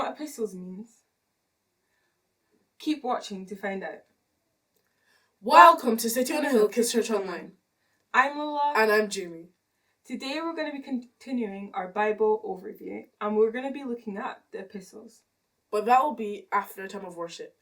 what epistles means? Keep watching to find out. Welcome to City on a Hill Kids Church Online. I'm Lola. And I'm Jimmy. Today we're going to be continuing our Bible overview and we're going to be looking at the epistles. But that will be after a time of worship.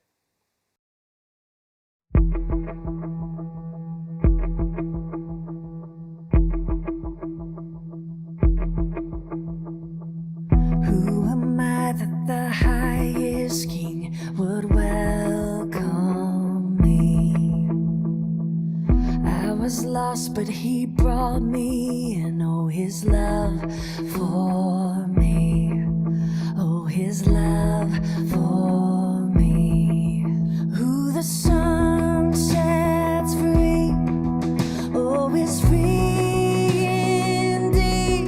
Who am I that the highest king would welcome me? I was lost, but he brought me in. Oh, his love for me. Oh, his love for me. Who the sun sets free, oh, is free indeed.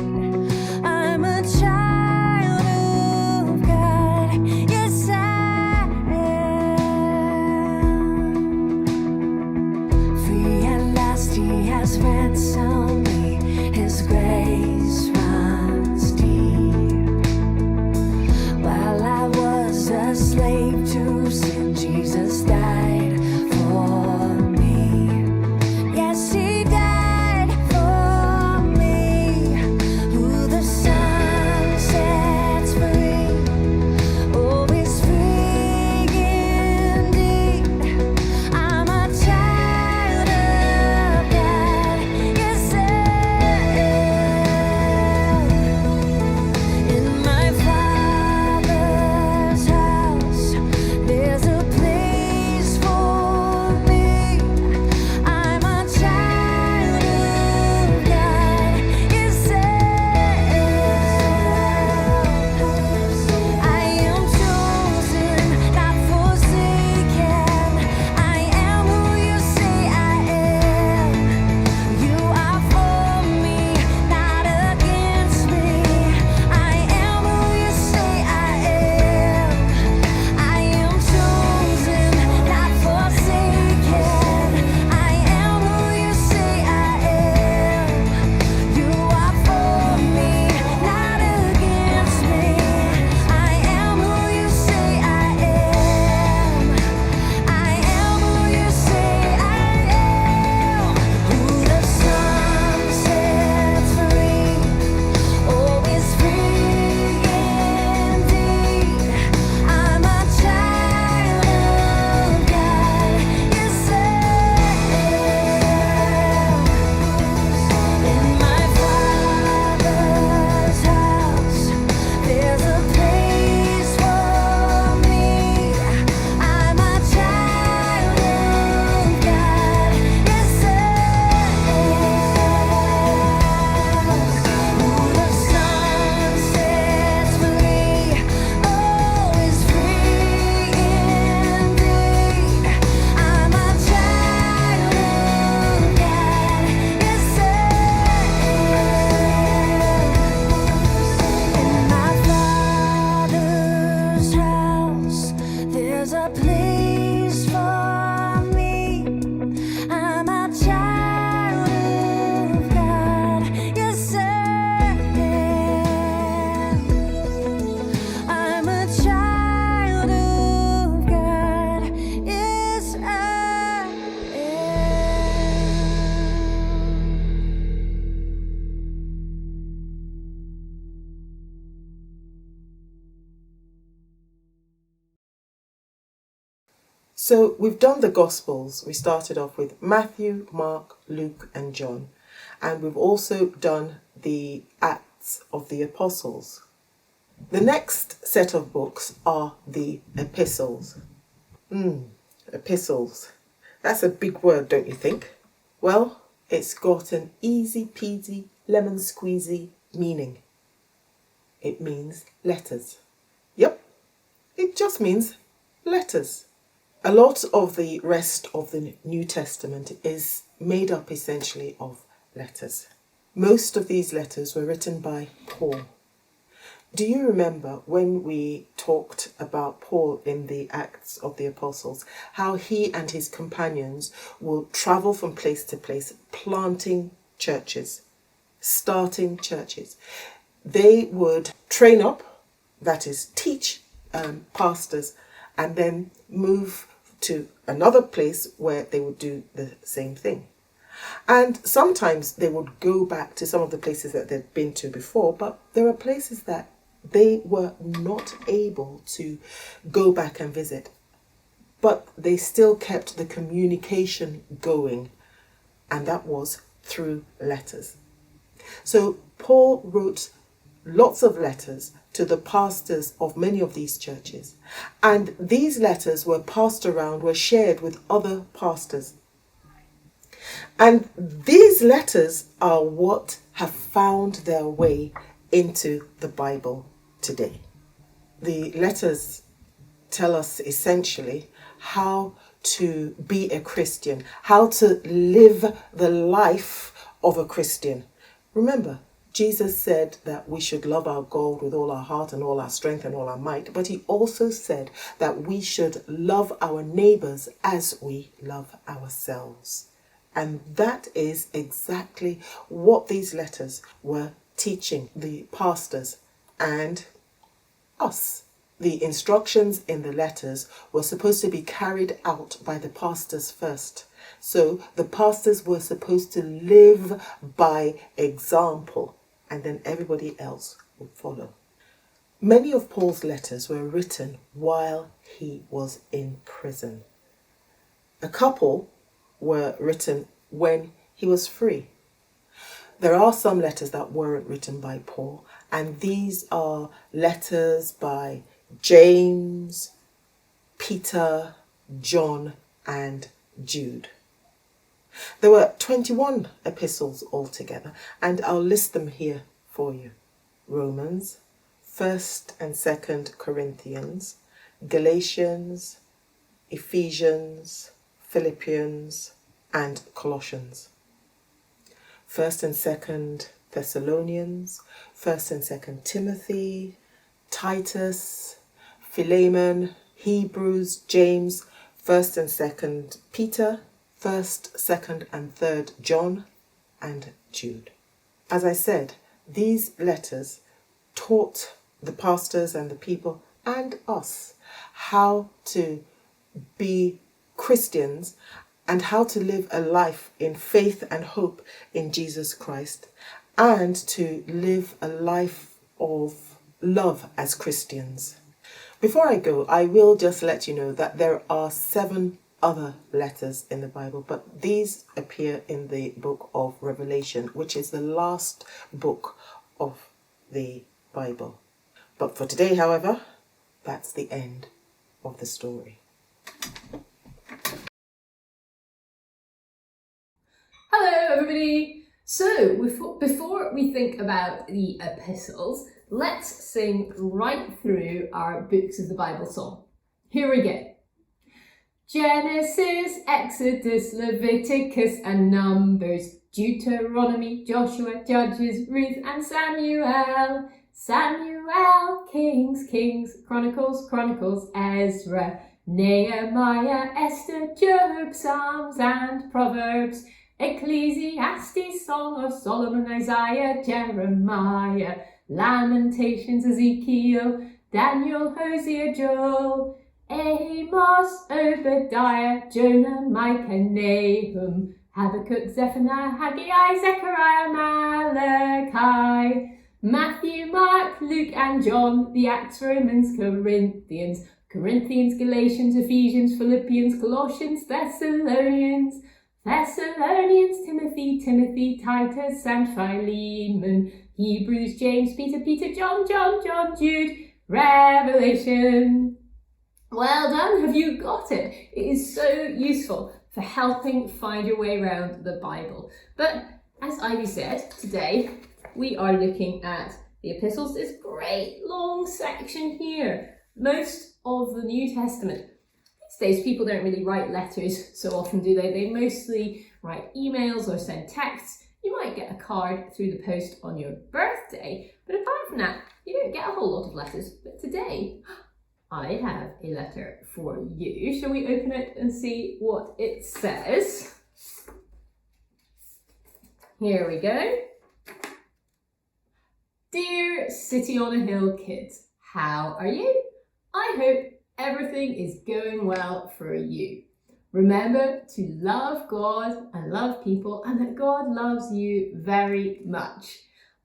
I'm a child of God, yes I am. Free at last, he has ransomed me, his grace runs deep. While I was a slave to sin, Jesus died for me. Yes, he died for me. Who the sun sets free, oh, is free indeed. I'm a child of God, yes I am. In my Father's house, there's a place for me. I'm a child of God, yes I am chosen, not forsaken. I am who you say I am. You are for me, not against me. I am who you say I am. I am chosen, not forsaken. I am who you say I am. You are for me, not against me. I am who you say I am. I am who you say I am. Who the sun sets free, oh, is free indeed. I'm a child of God, yes I am. In my Father's house, there's a place for me. I'm a child of God, yes I am. Who the sun sets free, oh, is free indeed. I'm a child of God, yes I am. In my Father's house, there's a place for me. I'm a child of God, yes I am. I'm a child of God, yes I am. So we've done the Gospels. We started off with Matthew, Mark, Luke and John. And we've also done the Acts of the Apostles. The next set of books are the Epistles. Epistles. That's a big word, don't you think? Well, it's got an easy peasy, lemon squeezy meaning. It means letters. Yep, it just means letters. A lot of the rest of the New Testament is made up essentially of letters. Most of these letters were written by Paul. Do you remember when we talked about Paul in the Acts of the Apostles, how he and his companions will travel from place to place, planting churches, starting churches. They would train up, that is, teach pastors and then move to another place where they would do the same thing. And sometimes they would go back to some of the places that they'd been to before, but there are places that they were not able to go back and visit. But they still kept the communication going, and that was through letters. So Paul wrote lots of letters to the pastors of many of these churches, and these letters were passed around, were shared with other pastors. And these letters are what have found their way into the Bible today. The letters tell us essentially how to be a Christian, how to live the life of a Christian. Remember, Jesus said that we should love our God with all our heart and all our strength and all our might, but he also said that we should love our neighbors as we love ourselves. And that is exactly what these letters were teaching the pastors and us. The instructions in the letters were supposed to be carried out by the pastors first. So the pastors were supposed to live by example, and then everybody else would follow. Many of Paul's letters were written while he was in prison. A couple were written when he was free. There are some letters that weren't written by Paul, and these are letters by James, Peter, John, and Jude. There were 21 epistles altogether, and I'll list them here for you. Romans, 1st and 2nd Corinthians, Galatians, Ephesians, Philippians, and Colossians. 1st and 2nd Thessalonians, 1st and 2nd Timothy, Titus, Philemon, Hebrews, James, 1st and 2nd Peter, 1st, 2nd and 3rd John, and Jude. As I said, these letters taught the pastors and the people and us how to be Christians and how to live a life in faith and hope in Jesus Christ, and to live a life of love as Christians. Before I go, I will just let you know that there are 7 other letters in the Bible, but these appear in the book of Revelation, which is the last book of the Bible. But for today, however, that's the end of the story. Hello everybody! So, before we think about the epistles, let's sing right through our Books of the Bible song. Here we go. Genesis, Exodus, Leviticus and Numbers, Deuteronomy, Joshua, Judges, Ruth and Samuel. Samuel, Kings, Kings, Chronicles, Chronicles, Ezra, Nehemiah, Esther, Job, Psalms and Proverbs, Ecclesiastes, Song of Solomon, Isaiah, Jeremiah, Lamentations, Ezekiel, Daniel, Hosea, Joel, Amos, Obadiah, Jonah, Micah, Nahum, Habakkuk, Zephaniah, Haggai, Zechariah, Malachi, Matthew, Mark, Luke and John, the Acts, Romans, Corinthians, Galatians, Ephesians, Philippians, Colossians, Thessalonians, Timothy, Titus and Philemon, Hebrews, James, Peter, John, Jude, Revelation. Well done, have you got it? It is so useful for helping find your way around the Bible. But as Ivy said, today we are looking at the epistles, this great long section here. Most of the New Testament. These days people don't really write letters so often, do they? They mostly write emails or send texts. You might get a card through the post on your birthday, but apart from that, you don't get a whole lot of letters. But today, I have a letter for you. Shall we open it and see what it says? Here we go. Dear City on a Hill kids, how are you? I hope everything is going well for you. Remember to love God and love people, and that God loves you very much.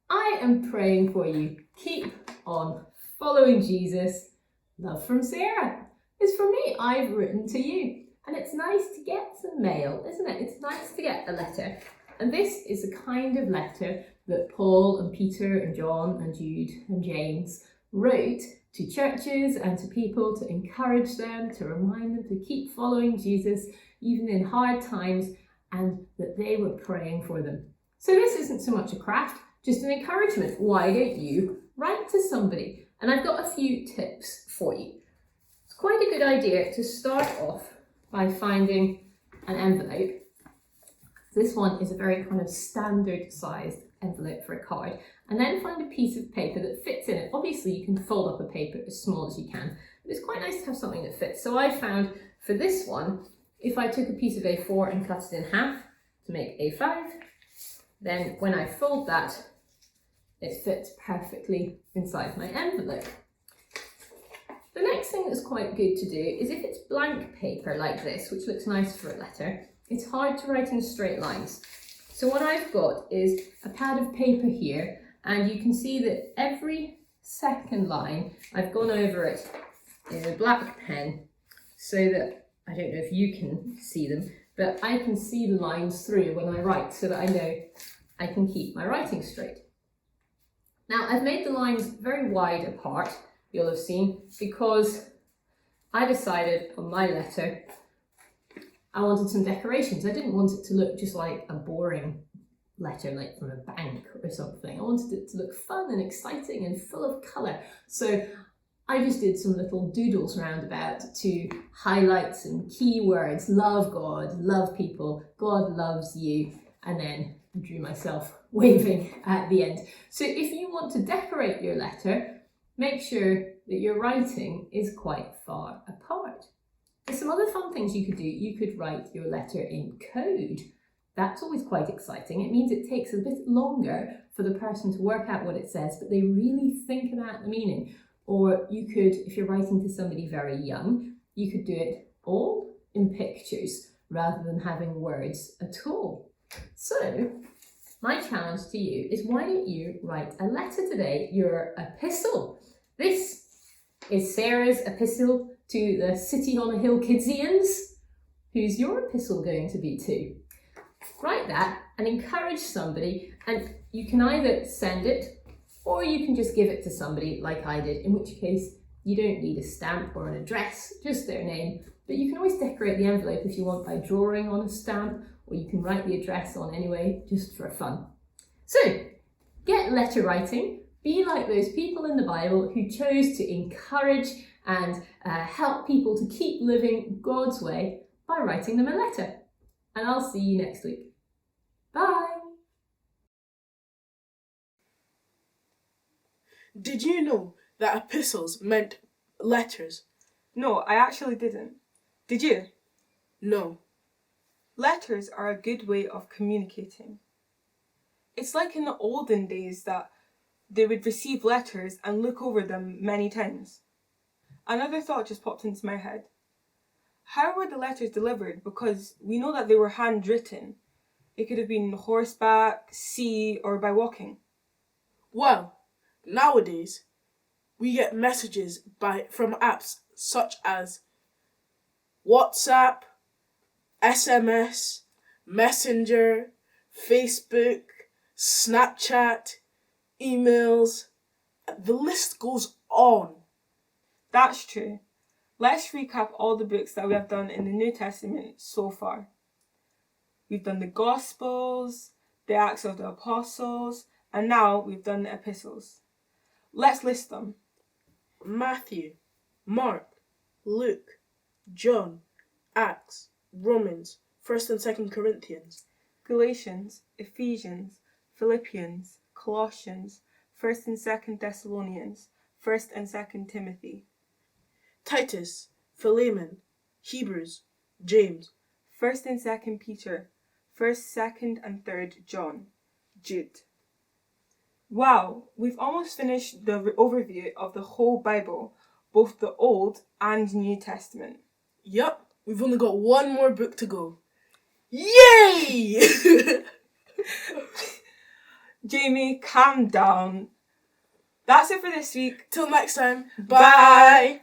I am praying for you. Keep on following Jesus. Love from Sarah. It's from me. I've written to you. And it's nice to get some mail, isn't it? It's nice to get a letter. And this is the kind of letter that Paul and Peter and John and Jude and James wrote to churches and to people to encourage them, to remind them to keep following Jesus even in hard times, and that they were praying for them. So this isn't so much a craft, just an encouragement. Why don't you write to somebody? And I've got a few tips for you. It's quite a good idea to start off by finding an envelope. This one is a very kind of standard sized envelope for a card, and then find a piece of paper that fits in it. Obviously you can fold up a paper as small as you can, but it's quite nice to have something that fits. So I found for this one, if I took a piece of A4 and cut it in half to make A5, then when I fold that, it fits perfectly inside my envelope. The next thing that's quite good to do is if it's blank paper like this, which looks nice for a letter, it's hard to write in straight lines. So what I've got is a pad of paper here, and you can see that every second line I've gone over it in a black pen so that, I don't know if you can see them, but I can see the lines through when I write so that I know I can keep my writing straight. Now I've made the lines very wide apart, you'll have seen, because I decided on my letter I wanted some decorations. I didn't want it to look just like a boring letter, like from a bank or something. I wanted it to look fun and exciting and full of colour. So I just did some little doodles roundabout to highlight some key words. Love God, love people, God loves you, and then I drew myself waving at the end. So if you want to decorate your letter, make sure that your writing is quite far apart. There's some other fun things you could do. You could write your letter in code. That's always quite exciting. It means it takes a bit longer for the person to work out what it says, but they really think about the meaning. Or you could, if you're writing to somebody very young, you could do it all in pictures rather than having words at all. So my challenge to you is, why don't you write a letter today, your epistle? This is Sarah's epistle to the City on a Hill Kidsians. Who's your epistle going to be to? Write that and encourage somebody, and you can either send it or you can just give it to somebody like I did, in which case you don't need a stamp or an address, just their name. But you can always decorate the envelope if you want by drawing on a stamp, or you can write the address on anyway, just for fun. So get letter writing. Be like those people in the Bible who chose to encourage and help people to keep living God's way by writing them a letter. And I'll see you next week. Bye! Did you know that epistles meant letters? No, I actually didn't. Did you? No. Letters are a good way of communicating. It's like in the olden days that they would receive letters and look over them many times. Another thought just popped into my head. How were the letters delivered? Because we know that they were handwritten. It could have been horseback, sea, or by walking. Well, nowadays, we get messages from apps such as WhatsApp, SMS, Messenger, Facebook, Snapchat, emails. The list goes on. That's true. Let's recap all the books that we have done in the New Testament so far. We've done the Gospels, the Acts of the Apostles, and now we've done the Epistles. Let's list them. Matthew, Mark, Luke, John, Acts, Romans, 1st and 2nd Corinthians, Galatians, Ephesians, Philippians, Colossians, 1st and 2nd Thessalonians, 1st and 2nd Timothy, Titus, Philemon, Hebrews, James, 1st and 2nd Peter, 1st, 2nd and 3rd John, Jude. Wow, we've almost finished the overview of the whole Bible. both the Old and New Testament. Yup, we've only got one more book to go. Yay! Jamie, calm down. That's it for this week. Till next time. Bye.